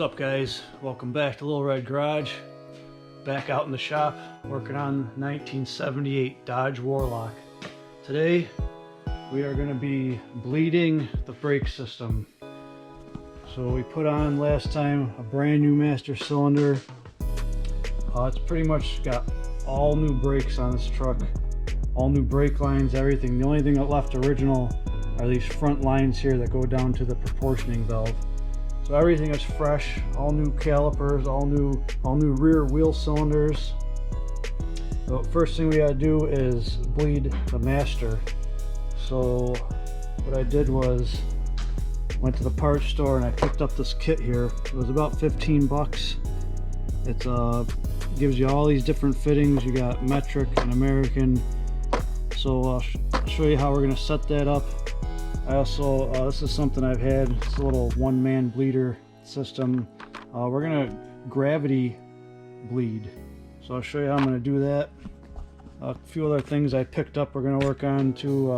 up, guys? Welcome back to Little Red Garage. Back out in the shop working on 1978 Dodge Warlock. Today we are going to be bleeding the brake system. So we put on last time a brand new master cylinder. It's pretty much got all new brakes on this truck, all new brake lines, everything. The only thing that left original are these front lines here that go down to the proportioning valve. So everything is fresh, all new calipers, all new rear wheel cylinders. So first thing we gotta do is bleed the master. So what I did was went to the parts store and I picked up this kit here. It was about 15 bucks. It gives you all these different fittings. You got metric and American. So I'll show you how we're gonna set that up. I also, this is something I've had, it's a little one-man bleeder system. We're gonna gravity bleed. So I'll show you how I'm gonna do that. A few other things I picked up we're gonna work on too.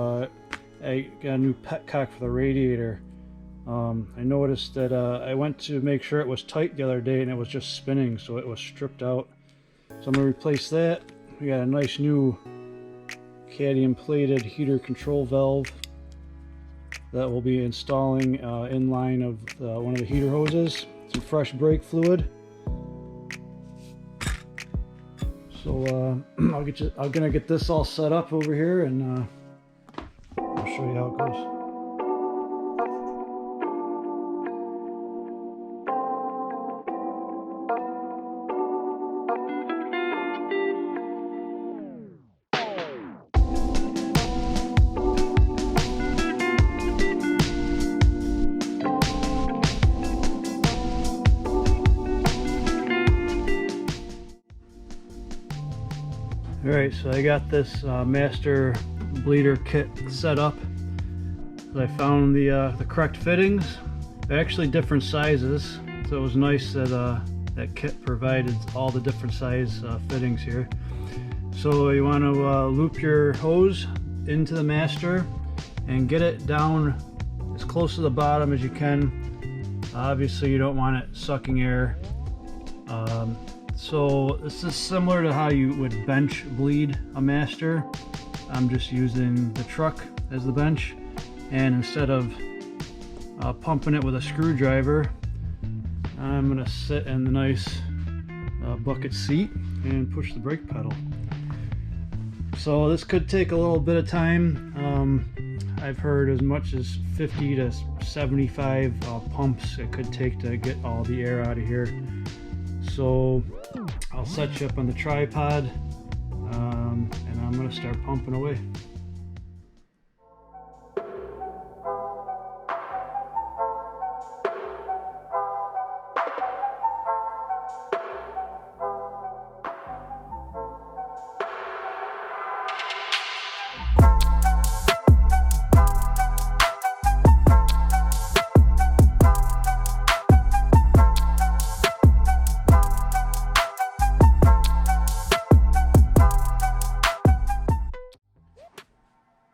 I got a new petcock for the radiator. I noticed that I went to make sure it was tight the other day and it was just spinning, so it was stripped out. So I'm gonna replace that. We got a nice new cadmium plated heater control valve that we'll be installing in line of one of the heater hoses. Some fresh brake fluid. So I'm gonna get this all set up over here, and I'll show you how it goes. Alright, so I got this master bleeder kit set up. I found the correct fittings. They're actually different sizes, so it was nice that that kit provided all the different size fittings here. So you want to loop your hose into the master and get it down as close to the bottom as you can. Obviously you don't want it sucking air. So this is similar to how you would bench bleed a master. I'm just using the truck as the bench, and instead of pumping it with a screwdriver, I'm going to sit in the nice bucket seat and push the brake pedal. So this could take a little bit of time. I've heard as much as 50 to 75 pumps it could take to get all the air out of here. So I'll set you up on the tripod, and I'm going to start pumping away.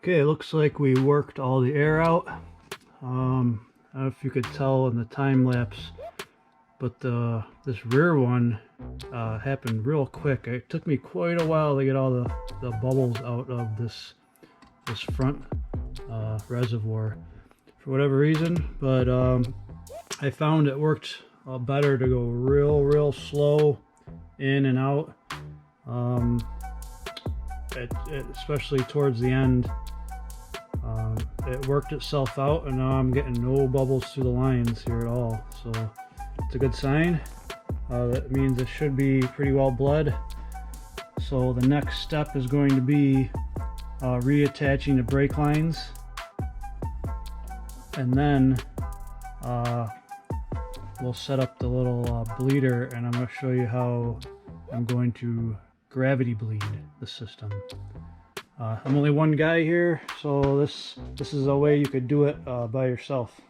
Okay, it looks like we worked all the air out. I don't know if you could tell in the time lapse, but this rear one happened real quick. It took me quite a while to get all the bubbles out of this front reservoir for whatever reason, but I found it worked better to go real slow in and out, especially towards the end. It worked itself out, and now I'm getting no bubbles through the lines here at all, so it's a good sign. That means it should be pretty well bled. So the next step is going to be reattaching the brake lines, and then we'll set up the little bleeder, and I'm going to show you how I'm going to gravity bleed the system. I'm only one guy here, so this is a way you could do it by yourself.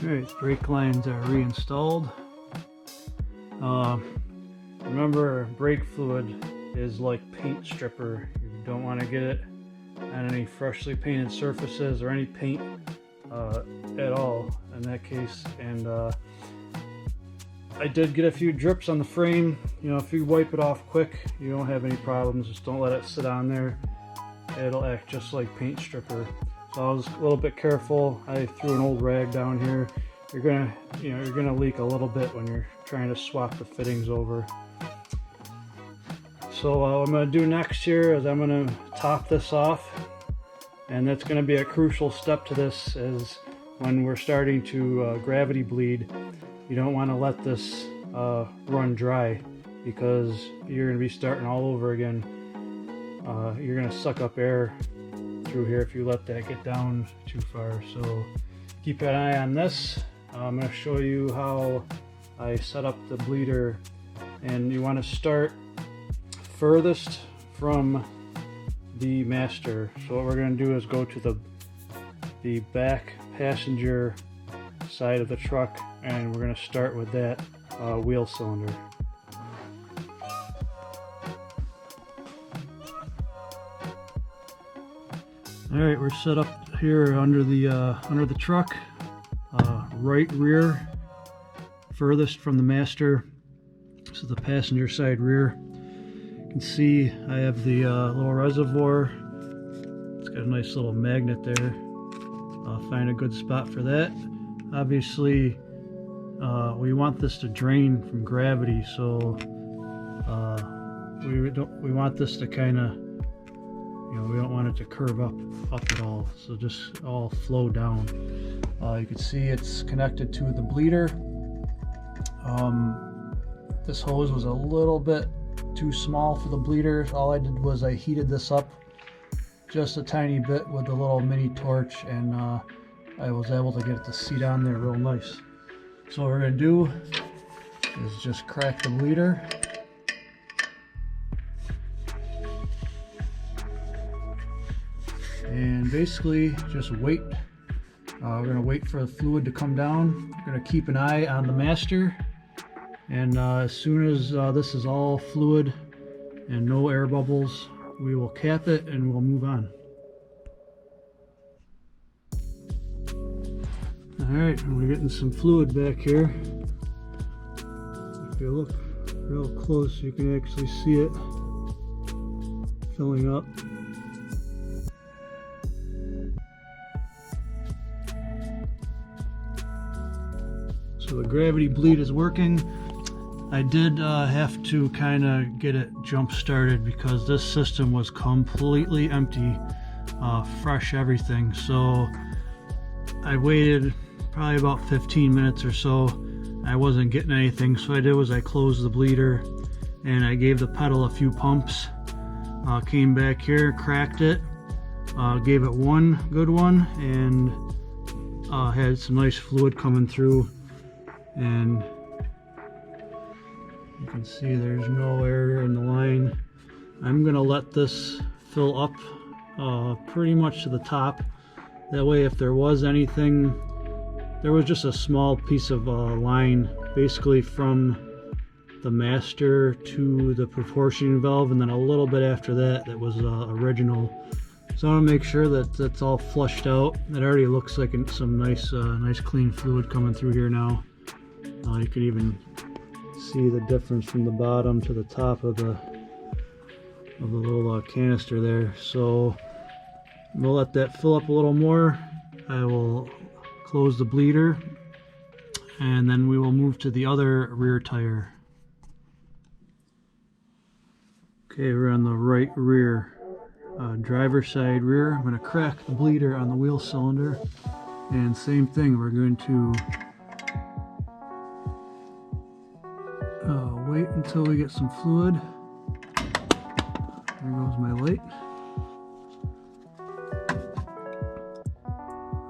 Alright, brake lines are reinstalled. Remember, brake fluid is like paint stripper. You don't want to get it on any freshly painted surfaces or any paint at all in that case. And I did get a few drips on the frame. You know, if you wipe it off quick, you don't have any problems. Just don't let it sit on there. It'll act just like paint stripper. So I was a little bit careful. I threw an old rag down here. You're gonna leak a little bit when you're trying to swap the fittings over. So what I'm gonna do next here is I'm gonna top this off, and that's gonna be a crucial step to this. Is when we're starting to gravity bleed, you don't want to let this run dry, because you're gonna be starting all over again. You're gonna suck up air through here if you let that get down too far. So keep an eye on this. I'm going to show you how I set up the bleeder, and you want to start furthest from the master. So what we're going to do is go to the back passenger side of the truck, and we're going to start with that wheel cylinder. Alright, we're set up here under the truck, right rear, furthest from the master. This is the passenger side rear. You can see I have the little reservoir. It's got a nice little magnet there. I'll find a good spot for that. Obviously, we want this to drain from gravity, so we want this to kind of, we don't want it to curve up at all, so just all flow down. You can see it's connected to the bleeder. This hose was a little bit too small for the bleeder. All I did was I heated this up just a tiny bit with a little mini torch, and I was able to get it to seat on there real nice. So what we're going to do is just crack the bleeder. And basically just wait. We're going to wait for the fluid to come down. We're going to keep an eye on the master, and as soon as this is all fluid and no air bubbles, we will cap it and we'll move on. Alright, we're getting some fluid back here. If you look real close, you can actually see it filling up. So the gravity bleed is working. I did have to kind of get it jump started because this system was completely empty, fresh everything. So I waited probably about 15 minutes or so. I wasn't getting anything, so what I did was I closed the bleeder and I gave the pedal a few pumps. Came back here, cracked it, gave it one good one, and had some nice fluid coming through. And you can see there's no air in the line. I'm gonna let this fill up pretty much to the top. That way, if there was anything, there was just a small piece of line basically from the master to the proportioning valve, and then a little bit after that was original. So I want to make sure that that's all flushed out. It already looks like some nice clean fluid coming through here now. You can even see the difference from the bottom to the top of the little canister there. So we'll let that fill up a little more. I will close the bleeder, and then we will move to the other rear tire. Okay, we're on the right rear, driver side rear. I'm going to crack the bleeder on the wheel cylinder, and same thing, we're going to wait until we get some fluid. There goes my light.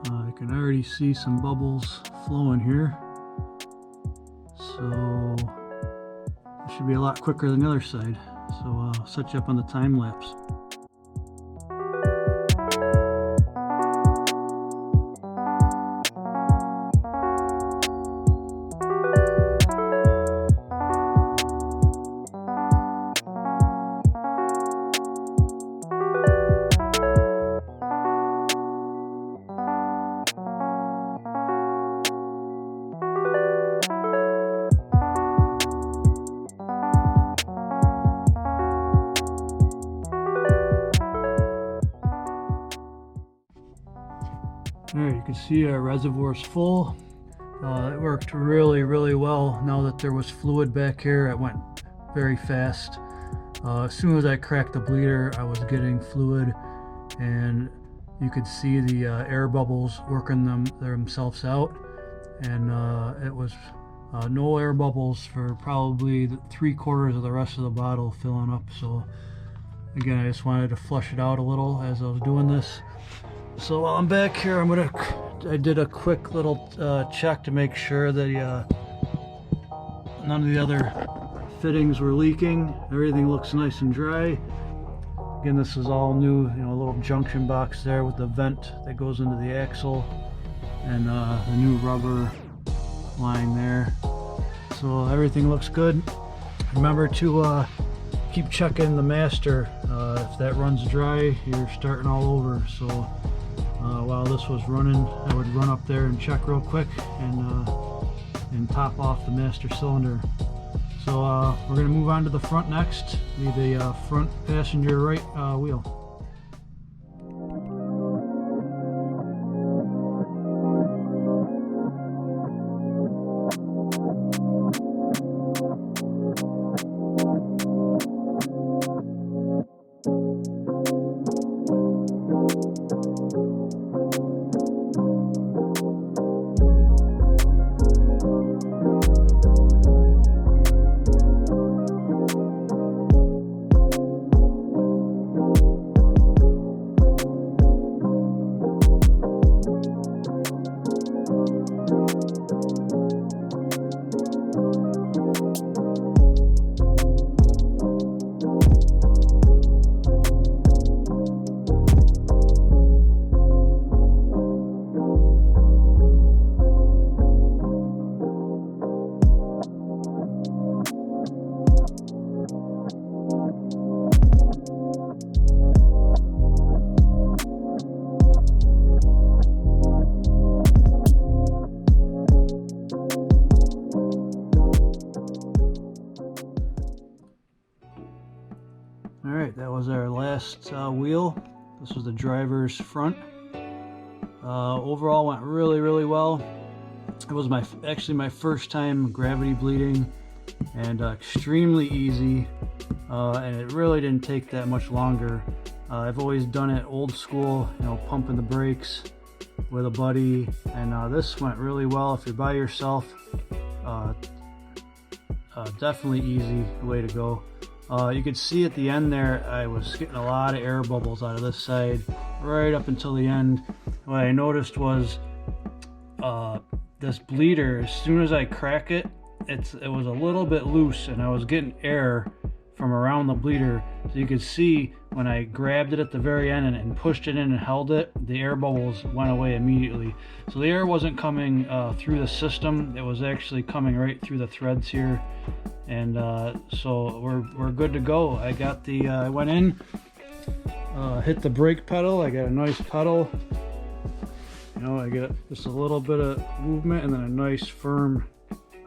I can already see some bubbles flowing here, so it should be a lot quicker than the other side. So I'll set you up on the time lapse. Alright, you can see our reservoir's full. It worked really well. Now that there was fluid back here, it went very fast. As soon as I cracked the bleeder, I was getting fluid, and you could see the air bubbles working themselves out, and it was no air bubbles for probably 3/4 of the rest of the bottle filling up. So again, I just wanted to flush it out a little as I was doing this. So while I'm back here, I did a quick little check to make sure that none of the other fittings were leaking. Everything looks nice and dry. Again, this is all new, you know, a little junction box there with the vent that goes into the axle, and the new rubber line there. So everything looks good. Remember to keep checking the master. If that runs dry, you're starting all over. So while this was running, I would run up there and check real quick and top off the master cylinder. So we're going to move on to the front next. Need the front passenger right wheel. Alright, that was our last wheel. This was the driver's front. Overall went really well. It was actually my first time gravity bleeding, and extremely easy, and it really didn't take that much longer. I've always done it old school, you know, pumping the brakes with a buddy, and this went really well. If you're by yourself, definitely easy way to go. You could see at the end there, I was getting a lot of air bubbles out of this side right up until the end. What I noticed was this bleeder, as soon as I crack it, it was a little bit loose, and I was getting air from around the bleeder. So you could see when I grabbed it at the very end and pushed it in and held it, the air bubbles went away immediately. So the air wasn't coming through the system, it was actually coming right through the threads here. And so we're good to go. I got the I went in, hit the brake pedal. I got a nice pedal. You know, I got just a little bit of movement and then a nice firm.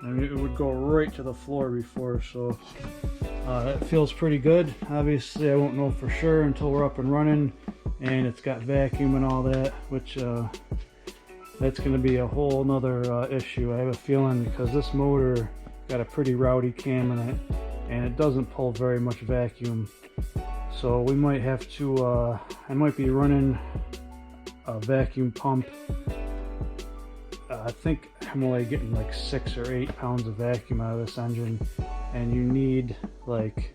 I mean, it would go right to the floor before, so that feels pretty good. Obviously, I won't know for sure until we're up and running, and it's got vacuum and all that, which that's going to be a whole nother issue. I have a feeling, because this motor got a pretty rowdy cam in it, and it doesn't pull very much vacuum. So we might have to, I might be running a vacuum pump. I think I'm only getting like 6 or 8 pounds of vacuum out of this engine, and you need like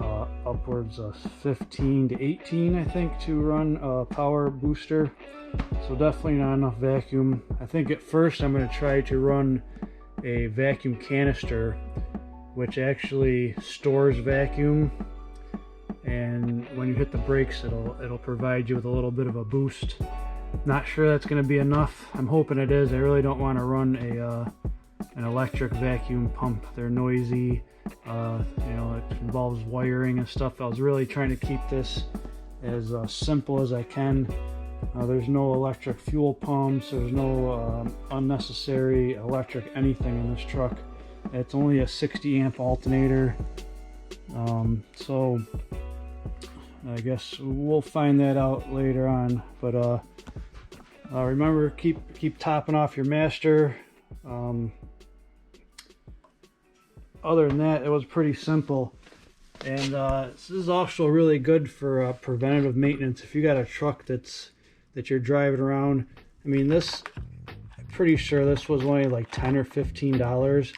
upwards of 15 to 18, I think, to run a power booster. So definitely not enough vacuum. I think at first I'm going to try to run a vacuum canister, which actually stores vacuum, and when you hit the brakes, it'll provide you with a little bit of a boost. Not sure that's going to be enough. I'm hoping it is. I really don't want to run an electric vacuum pump. They're noisy. You know, it involves wiring and stuff. I was really trying to keep this as simple as I can. There's no electric fuel pumps. There's no unnecessary electric anything in this truck. It's only a 60 amp alternator. So I guess we'll find that out later on. But Remember, keep topping off your master. Other than that, it was pretty simple. And this is also really good for preventative maintenance. If you got a truck that you're driving around, I mean, I'm pretty sure this was only like $10 or $15,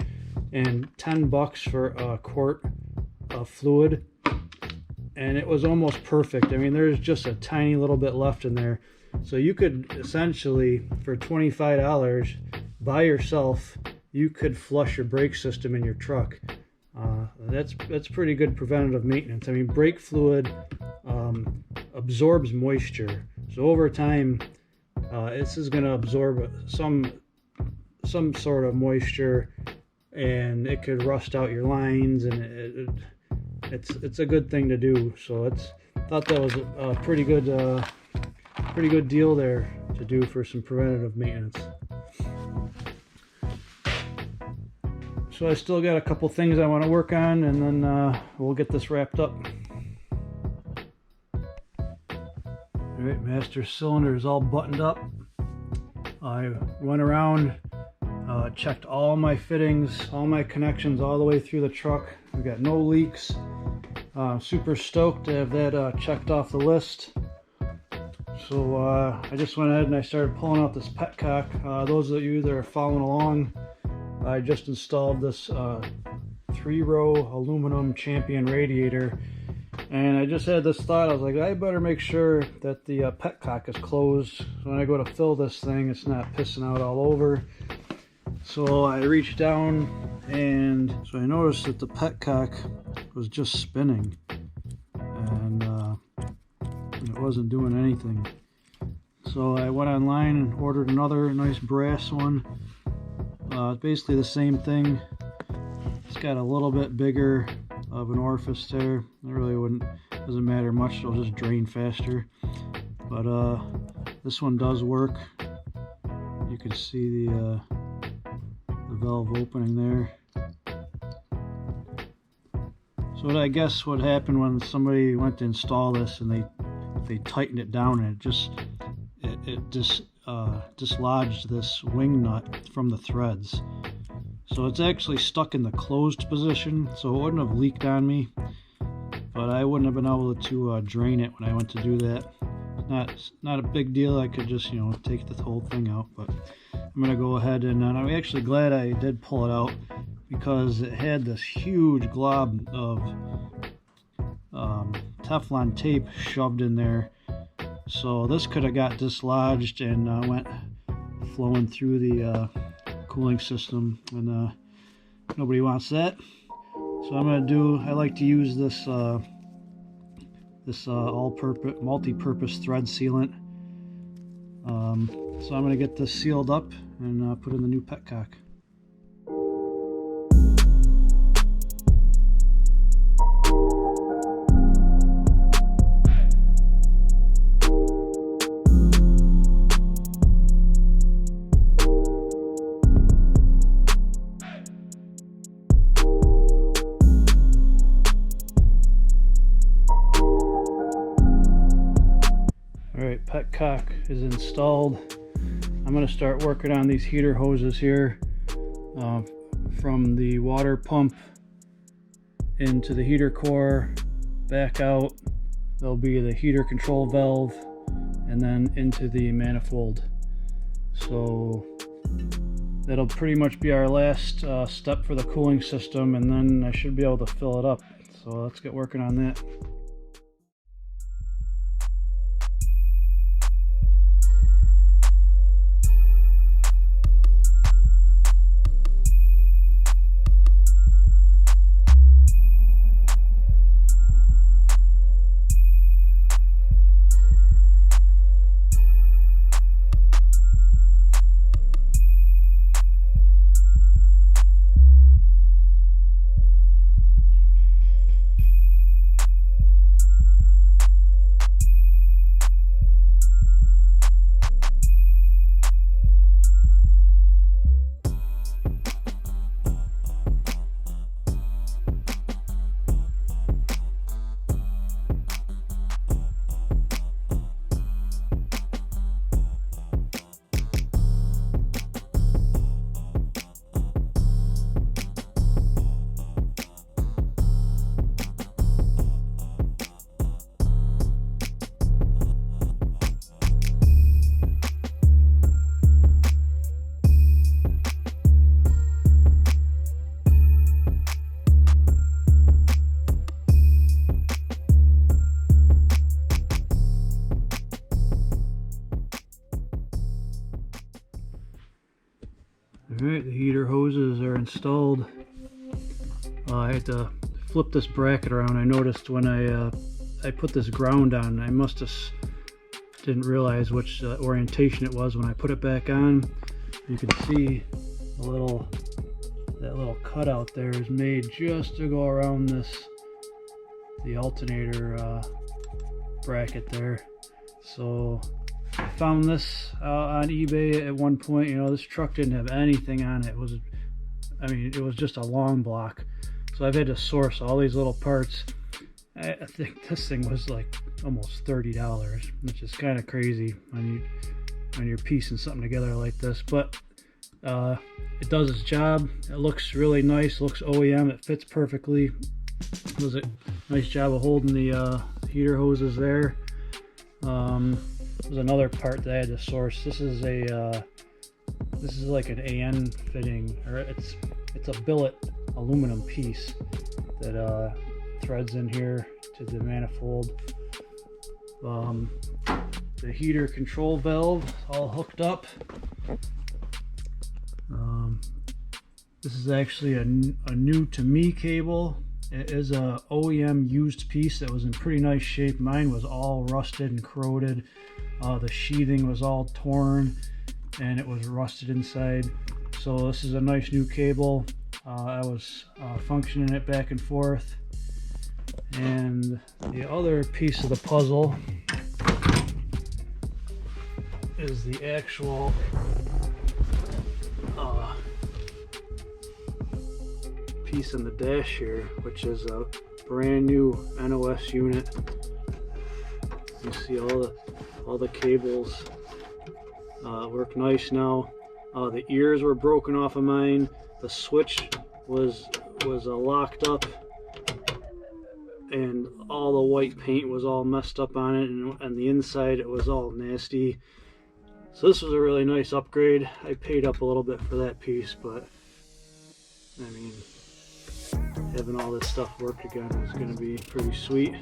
and $10 for a quart of fluid, and it was almost perfect. I mean, there's just a tiny little bit left in there, so you could essentially, for $25 by yourself, you could flush your brake system in your truck. That's pretty good preventative maintenance. I mean, brake fluid absorbs moisture, so over time this is going to absorb some sort of moisture, and it could rust out your lines, and it's a good thing to do. So thought that was a pretty good deal there to do for some preventative maintenance. So I still got a couple things I want to work on, and then we'll get this wrapped up. Alright, master cylinder is all buttoned up. I went around, checked all my fittings, all my connections all the way through the truck. We got no leaks. Super stoked to have that checked off the list. So I just went ahead and I started pulling out this petcock. Those of you that are following along, I just installed this 3-row aluminum Champion radiator, and I just had this thought. I was like, I better make sure that the petcock is closed, so when I go to fill this thing, it's not pissing out all over. So I reached down, and so I noticed that the petcock was just spinning, and it wasn't doing anything. So I went online and ordered another nice brass one. It's basically the same thing. It's got a little bit bigger of an orifice there. It really doesn't matter much, it'll just drain faster. But this one does work. You can see the valve opening there. So I guess what happened when somebody went to install this and they tightened it down, and it just dislodged this wing nut from the threads. So it's actually stuck in the closed position, so it wouldn't have leaked on me, but I wouldn't have been able to drain it when I went to do that. Not a big deal. I could just take the whole thing out, but I'm gonna go ahead and I'm actually glad I did pull it out, because it had this huge glob of Teflon tape shoved in there. So this could have got dislodged and went flowing through the cooling system, and nobody wants that. So I like to use this all-purpose multi-purpose thread sealant. So I'm going to get this sealed up and put in the new petcock. Alright, petcock is installed. I'm going to start working on these heater hoses here, from the water pump into the heater core, back out. There'll be the heater control valve, and then into the manifold. So that'll pretty much be our last step for the cooling system, and then I should be able to fill it up. So let's get working on that. Alright, the heater hoses are installed. I had to flip this bracket around. I noticed when I put this ground on, I must have didn't realize which orientation it was when I put it back on. You can see that little cutout there is made just to go around the alternator bracket there. So I found this on eBay at one point. You know, this truck didn't have anything on it. It was just a long block. So I've had to source all these little parts. I think this thing was like almost $30, which is kind of crazy when you're piecing something together like this. But it does its job. It looks really nice. Looks OEM. It fits perfectly. It does a nice job of holding the heater hoses there. There's another part that I had to source. This is like an AN fitting, or it's a billet aluminum piece that threads in here to the manifold. The heater control valve all hooked up. This is actually a new to me cable. It is a OEM used piece that was in pretty nice shape. Mine was all rusted and corroded. The sheathing was all torn and it was rusted inside. So this is a nice new cable. I was functioning it back and forth. And the other piece of the puzzle is the actual piece in the dash here, which is a brand new NOS unit. You see all the cables work nice now. The ears were broken off of mine. The switch was locked up, and all the white paint was all messed up on it, and the inside it was all nasty. So this was a really nice upgrade. I paid up a little bit for that piece, but I mean, having all this stuff work again is going to be pretty sweet.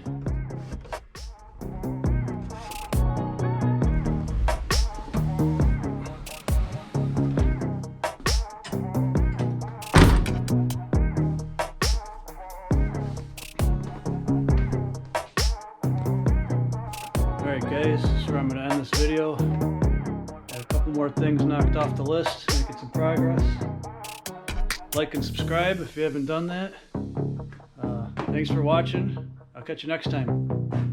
Alright guys, this is where I'm going to end this video. I have a couple more things knocked off the list, making some progress. Like and subscribe if you haven't done that. Thanks for watching. I'll catch you next time.